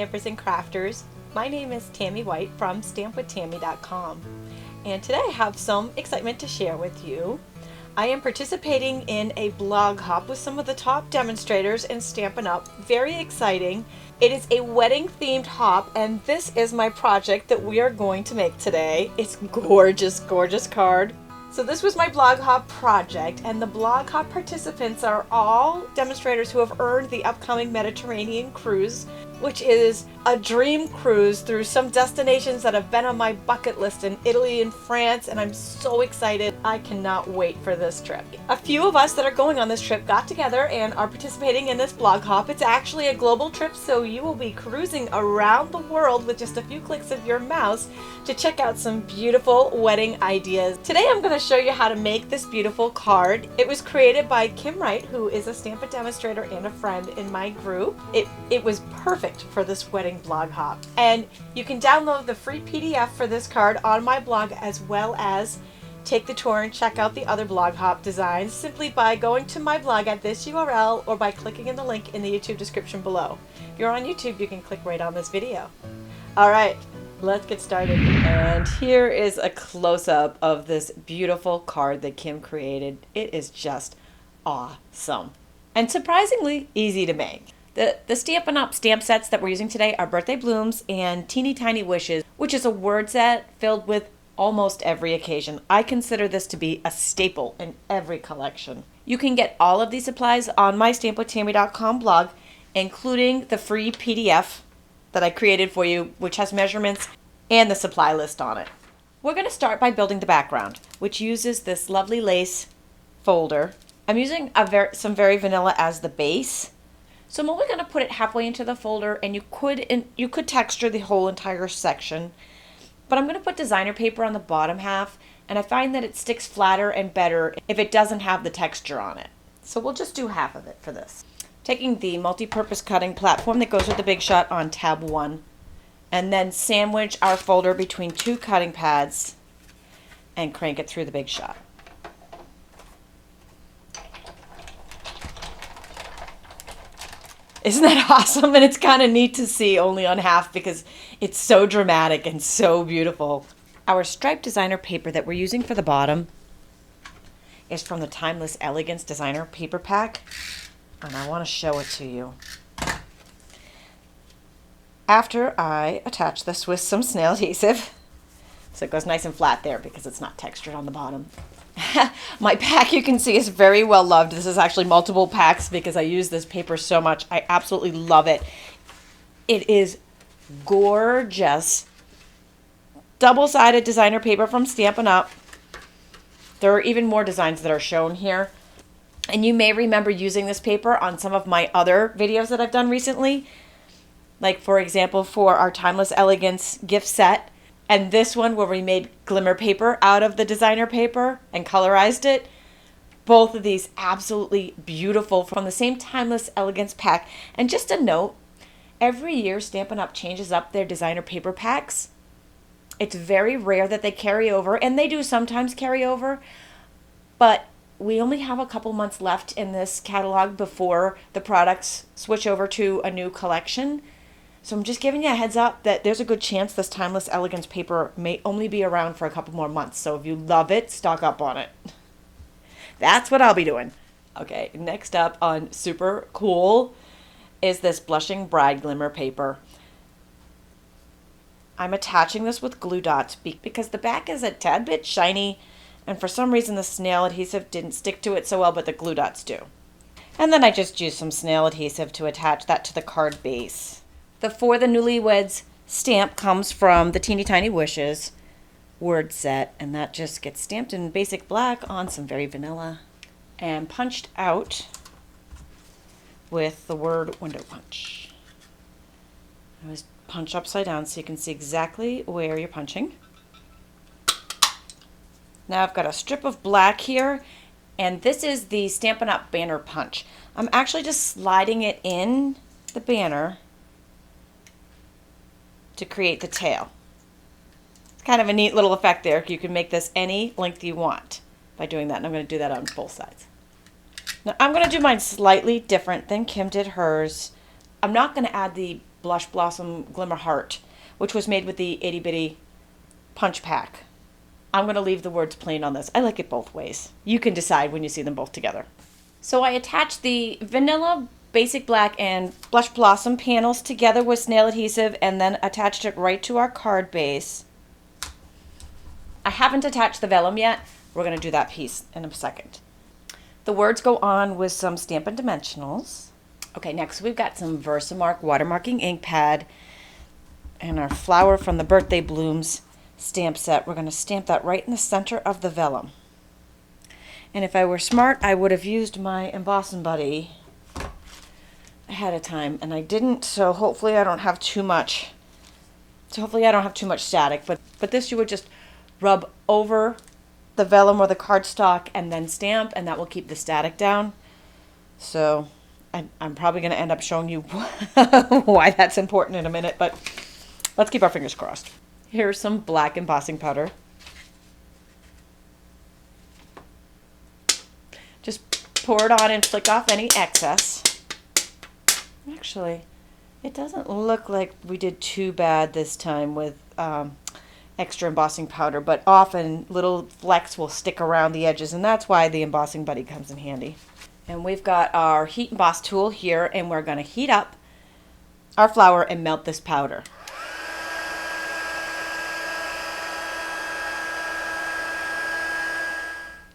stampers and crafters. My name is Tami White from stampwithtami.com, and today I have some excitement to share with you. I am participating in a blog hop with some of the top demonstrators in Stampin' Up. Very exciting. It is a wedding themed hop, and this is my project that we are going to make today. It's gorgeous, gorgeous card. So this was my blog hop project, and the blog hop participants are all demonstrators who have earned the upcoming Mediterranean cruise, which is a dream cruise through some destinations that have been on my bucket list in Italy and France, and I'm so excited. I cannot wait for this trip. A few of us that are going on this trip got together and are participating in this blog hop. It's actually a global trip, so you will be cruising around the world with just a few clicks of your mouse to check out some beautiful wedding ideas. Today I'm going to show you how to make this beautiful card. It was created by Kim Wright, who is a Stampin' demonstrator and a friend in my group. It was perfect for this wedding blog hop, and you can download the free PDF for this card on my blog, as well as take the tour and check out the other blog hop designs simply by going to my blog at this URL or by clicking in the link in the YouTube description below. If you're on YouTube, you can click right on this video. Alright, let's get started. And here is a close-up of this beautiful card that Kim created. It is just awesome and surprisingly easy to make. The Stampin' Up stamp sets that we're using today are Birthday Blooms and Teeny Tiny Wishes, which is a word set filled with almost every occasion. I consider this to be a staple in every collection. You can get all of these supplies on my stampwithtami.com blog, including the free PDF that I created for you, which has measurements and the supply list on it. We're going to start by building the background, which uses this lovely lace folder. I'm using some very vanilla as the base. So I'm only going to put it halfway into the folder, and you could texture the whole entire section. But I'm going to put designer paper on the bottom half, and I find that it sticks flatter and better if it doesn't have the texture on it. So we'll just do half of it for this. Taking the multi-purpose cutting platform that goes with the Big Shot on tab 1, and then sandwich our folder between two cutting pads and crank it through the Big Shot. Isn't that awesome? And it's kind of neat to see only on half because it's so dramatic and so beautiful. Our striped designer paper that we're using for the bottom is from the Timeless Elegance Designer Paper Pack, and I want to show it to you. After I attach this with some snail adhesive, so it goes nice and flat there because it's not textured on the bottom. My pack, you can see, is very well loved. This is actually multiple packs because I use this paper so much. I absolutely love it. It is gorgeous. Double-sided designer paper from Stampin' Up. There are even more designs that are shown here. And you may remember using this paper on some of my other videos that I've done recently. Like, for example, for our Timeless Elegance gift set. And this one where we made Glimmer paper out of the designer paper and colorized it. Both of these absolutely beautiful from the same Timeless Elegance pack. And just a note, every year Stampin' Up changes up their designer paper packs. It's very rare that they carry over, and they do sometimes carry over, but we only have a couple months left in this catalog before the products switch over to a new collection. So I'm just giving you a heads up that there's a good chance this Timeless Elegance paper may only be around for a couple more months. So if you love it, stock up on it. That's what I'll be doing. Okay, next up on super cool is this Blushing Bride Glimmer paper. I'm attaching this with glue dots because the back is a tad bit shiny, and for some reason the snail adhesive didn't stick to it so well, but the glue dots do. And then I just used some snail adhesive to attach that to the card base. The For the Newlyweds stamp comes from the Teeny Tiny Wishes word set, and that just gets stamped in basic black on some very vanilla and punched out with the word window punch. I was punch upside down so you can see exactly where you're punching. Now I've got a strip of black here, and this is the Stampin' Up banner punch. I'm actually just sliding it in the banner to create the tail. It's kind of a neat little effect there. You can make this any length you want by doing that, and I'm going to do that on both sides. Now I'm going to do mine slightly different than Kim did hers. I'm not going to add the Blush Blossom Glimmer Heart, which was made with the Itty Bitty Punch Pack. I'm going to leave the words plain on this. I like it both ways. You can decide when you see them both together. So I attached the Vanilla Basic Black and Blush Blossom panels together with snail adhesive and then attached it right to our card base. I haven't attached the vellum yet. We're going to do that piece in a second. The words go on with some Stampin' Dimensionals. Okay, next we've got some Versamark watermarking ink pad and our flower from the Birthday Blooms stamp set. We're going to stamp that right in the center of the vellum. And if I were smart, I would have used my embossing buddy ahead of time, and I didn't, so hopefully I don't have too much. Static, but this you would just rub over the vellum or the cardstock and then stamp, and that will keep the static down. So I'm probably going to end up showing you why that's important in a minute, but let's keep our fingers crossed. Here's some black embossing powder. Just pour it on and flick off any excess. Actually, it doesn't look like we did too bad this time with extra embossing powder, but often little flecks will stick around the edges, and that's why the embossing buddy comes in handy. And we've got our heat emboss tool here, and we're going to heat up our flour and melt this powder.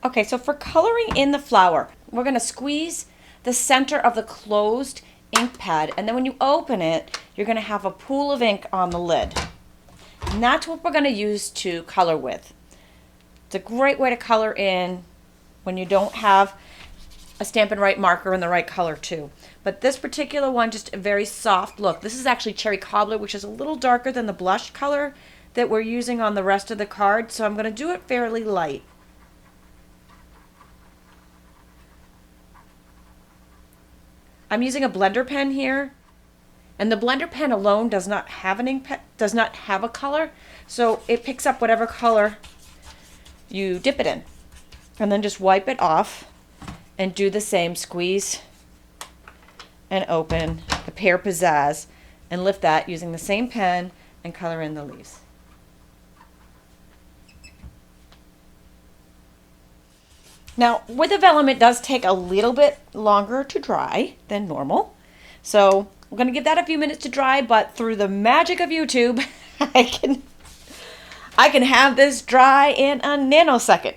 Okay, so for coloring in the flower, we're going to squeeze the center of the closed ink pad, and then when you open it, you're going to have a pool of ink on the lid. And that's what we're going to use to color with. It's a great way to color in when you don't have a Stampin' Right marker in the right color too. But this particular one, just a very soft look. This is actually Cherry Cobbler, which is a little darker than the blush color that we're using on the rest of the card, so I'm going to do it fairly light. I'm using a blender pen here, and the blender pen alone does not have an ink does not have a color, so it picks up whatever color you dip it in, and then just wipe it off and do the same. Squeeze and open the Pear Pizzazz and lift that using the same pen and color in the leaves. Now, with the vellum, it does take a little bit longer to dry than normal. So we're going to give that a few minutes to dry, but through the magic of YouTube, I can have this dry in a nanosecond.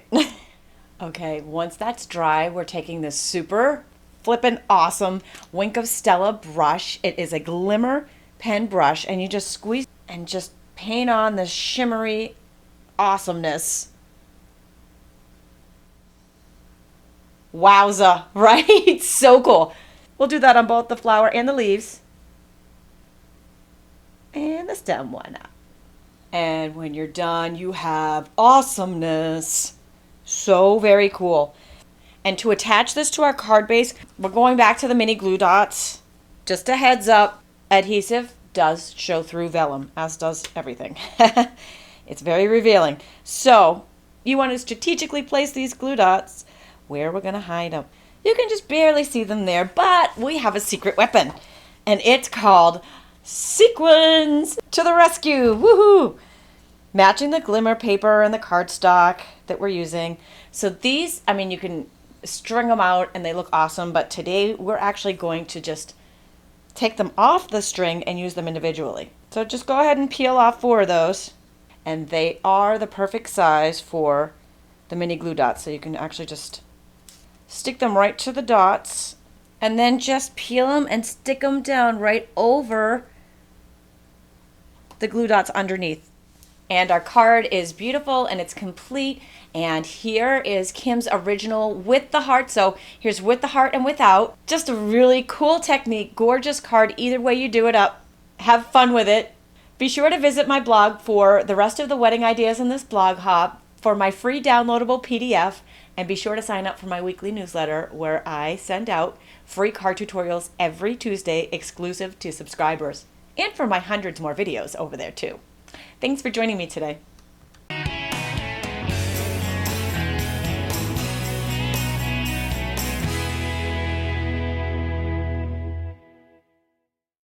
Okay, once that's dry, we're taking this super flippin' awesome Wink of Stella brush. It is a Glimmer pen brush, and you just squeeze and just paint on the shimmery awesomeness. Wowza, right? So cool. We'll do that on both the flower and the leaves. And the stem one up. And when you're done, you have awesomeness. So very cool. And to attach this to our card base, we're going back to the mini glue dots. Just a heads up, adhesive does show through vellum, as does everything. It's very revealing. So you want to strategically place these glue dots where we're going to hide them. You can just barely see them there, but we have a secret weapon, and it's called sequins. To the rescue. Woohoo! Matching the glimmer paper and the cardstock that we're using. So these, I mean, you can string them out and they look awesome, but today we're actually going to just take them off the string and use them individually. So just go ahead and peel off 4 of those, and they are the perfect size for the mini glue dots. So you can actually just stick them right to the dots and then just peel them and stick them down right over the glue dots underneath. And our card is beautiful and it's complete. And here is Kim's original with the heart. So here's with the heart and without. Just a really cool technique, gorgeous card. Either way you do it up, have fun with it. Be sure to visit my blog for the rest of the wedding ideas in this blog hop, for my free downloadable PDF, and be sure to sign up for my weekly newsletter where I send out free card tutorials every Tuesday exclusive to subscribers, and for my hundreds more videos over there too. Thanks for joining me today.